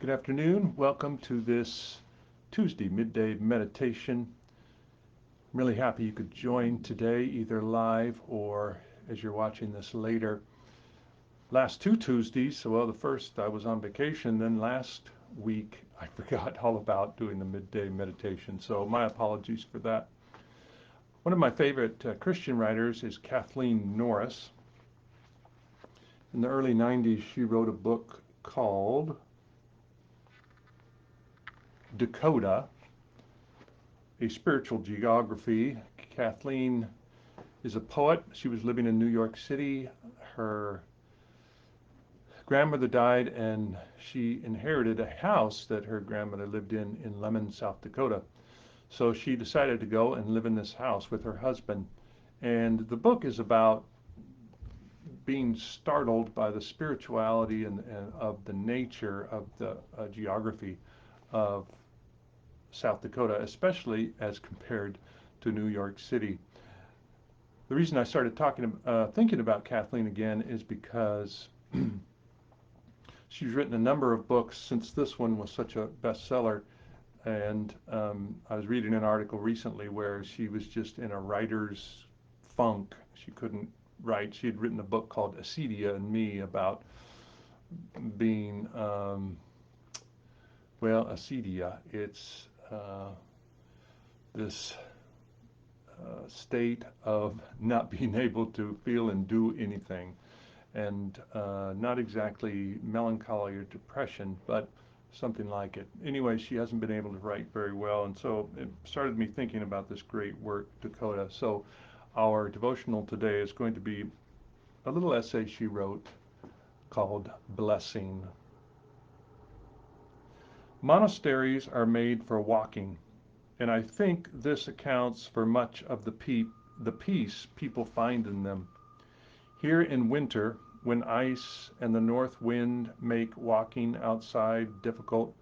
Good afternoon. Welcome to this Tuesday midday meditation. I'm really happy you could join today, either live or as you're watching this later. Last two Tuesdays, the first I was on vacation, then last week I forgot all about doing the midday meditation, so my apologies for that. One of my favorite Christian writers is Kathleen Norris. In the early 90s, she wrote a book called Dakota, a spiritual geography. Kathleen is a poet. She was living in New York City. Her grandmother died and she inherited a house that her grandmother lived in Lemon, South Dakota. So she decided to go and live in this house with her husband. And the book is about being startled by the spirituality and of the nature of the geography of South Dakota, especially as compared to New York City. The reason I started thinking about Kathleen again is because she's written a number of books since this one was such a bestseller. And I was reading an article recently where she was just in a writer's funk. She couldn't write. She had written a book called Acedia and Me about being, acedia. It's this state of not being able to feel and do anything, and not exactly melancholy or depression, but something like it. Anyway, she hasn't been able to write very well, and so it started me thinking about this great work, Dakota. So our devotional today is going to be a little essay she wrote called Blessing. Monasteries are made for walking, and I think this accounts for much of the peace people find in them. Here in winter, when ice and the north wind make walking outside difficult,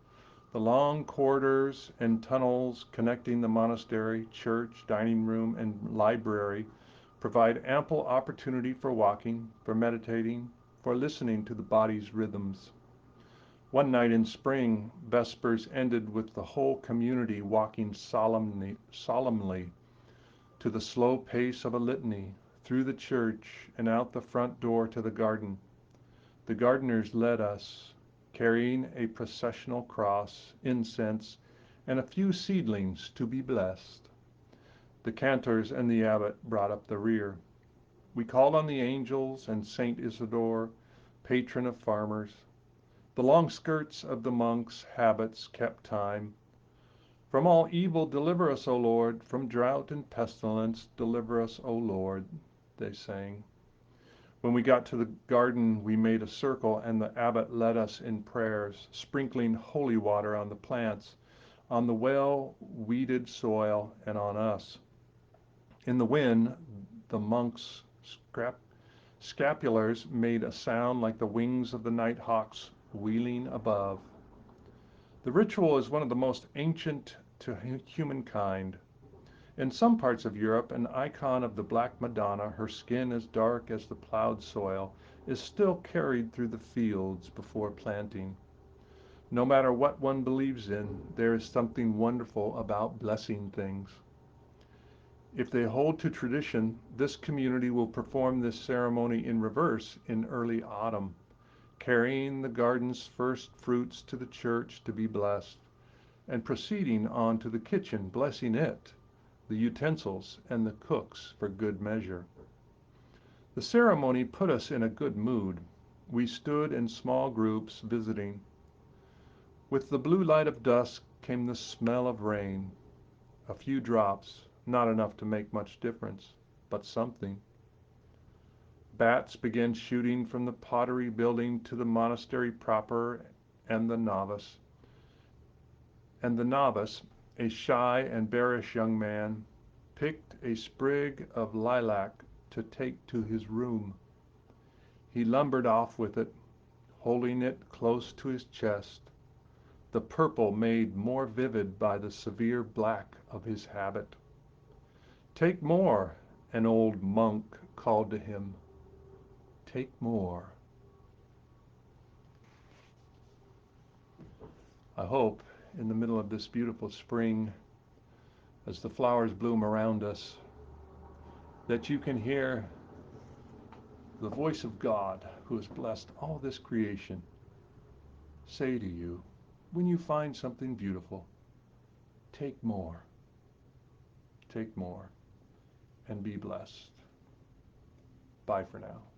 the long corridors and tunnels connecting the monastery, church, dining room, and library provide ample opportunity for walking, for meditating, for listening to the body's rhythms. One night in spring, Vespers ended with the whole community walking solemnly to the slow pace of a litany through the church and out the front door to the garden. The gardeners led us, carrying a processional cross, incense, and a few seedlings to be blessed. The cantors and the abbot brought up the rear. We called on the angels and Saint Isidore, patron of farmers. The long skirts of the monks' habits kept time. From all evil deliver us, O Lord, from drought and pestilence deliver us, O Lord, they sang. When we got to the garden, we made a circle, and the abbot led us in prayers, sprinkling holy water on the plants, on the well-weeded soil, and on us. In the wind, the monks' scapulars made a sound like the wings of the night hawks wheeling above. The ritual is one of the most ancient to humankind. In some parts of Europe, an icon of the Black Madonna, her skin as dark as the plowed soil, is still carried through the fields before planting. No matter what one believes in, there is something wonderful about blessing things. If they hold to tradition, this community will perform this ceremony in reverse in early autumn, carrying the garden's first fruits to the church to be blessed, and proceeding on to the kitchen, blessing it, the utensils, and the cooks for good measure. The ceremony put us in a good mood. We stood in small groups visiting. With the blue light of dusk came the smell of rain. A few drops, not enough to make much difference, but something. Bats began shooting from the pottery building to the monastery proper, and the novice, a shy and bearish young man, picked a sprig of lilac to take to his room. He lumbered off with it, holding it close to his chest, the purple made more vivid by the severe black of his habit. "Take more," an old monk called to him. "Take more." I hope in the middle of this beautiful spring, as the flowers bloom around us, that you can hear the voice of God, who has blessed all this creation, say to you, when you find something beautiful, take more, and be blessed. Bye for now.